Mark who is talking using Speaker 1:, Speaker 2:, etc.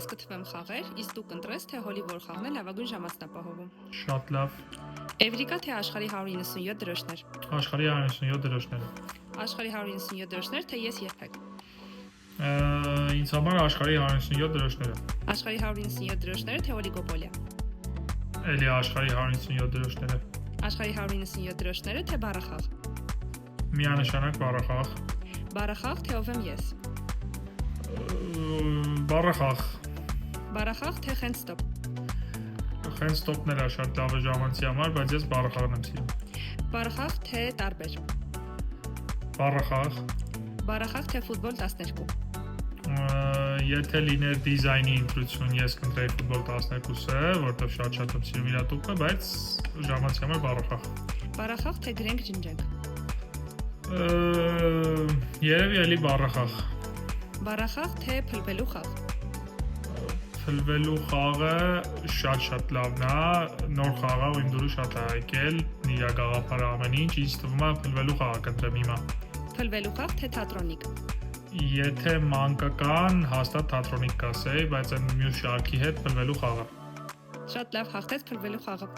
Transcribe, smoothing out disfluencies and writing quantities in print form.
Speaker 1: ես կթվեմ խաղեր, իսկ դու կընտրես, թե հոլի որ խաղն է լավագույն ժամանցնապահովում։
Speaker 2: Շատ լավ։
Speaker 1: Էվրիկա թե աշխարհի 197 դրոշներ։
Speaker 2: Աշխարհի 197 դրոշները։
Speaker 1: Աշխարհի 197 դրոշներ, թե ես երբեք։
Speaker 2: Ինձ համար աշխարհի 197 դրոշները։
Speaker 1: Աշխարհի 197 դրոշները, թե օլիգոպոլիա։
Speaker 2: Էլի աշխարհի 197 դրոշները։
Speaker 1: Աշխարհի 197 դրոշները, թե բառախաղ։
Speaker 2: Միանշանակ բառախաղ։
Speaker 1: Բառախաղ, թե ով եմ ես։
Speaker 2: Բառախաղ։
Speaker 1: Բառախաղ, թե հենդստոփ։
Speaker 2: Հենդստոփն էլ է շատ լավ է ժամանցի համար, բայց ես բառախաղն եմ սիրում։
Speaker 1: Բառախաղ, թե տարբեր։
Speaker 2: Բառախաղ։
Speaker 1: Բառախաղ, թե ֆուտբոլ 12։
Speaker 2: Եթե լիներ դիզայնի ընտրություն, ես կընտրեի ֆուտբոլ 12-ը, որտեղ շատ եմ սիրում իր տուփը, բայց ժամանցի համար բառախաղ։
Speaker 1: Բառախաղ, թե գրենք ջնջենք։
Speaker 2: Երևի էլի բառախաղ։
Speaker 1: Բառախաղ, թե փլվելու խաղ։
Speaker 2: Փլվելու խաղը շատ լավն է, նոր խաղ է ու իմ դուրը շատ է եկել, իր գաղափարը ամեն ինչ, ինձ թվում է փլվելու խաղը կընտրեմ հիմա։
Speaker 1: Փլվելու խաղ, թե թատրոնիկ։
Speaker 2: Եթե մանկական, հաստատ թատրոնիկ կասեի, բայց այն մյուս շարքի հետ փլվելու խաղը։
Speaker 1: Շատ լավ հաղթեց փլվելու խաղը։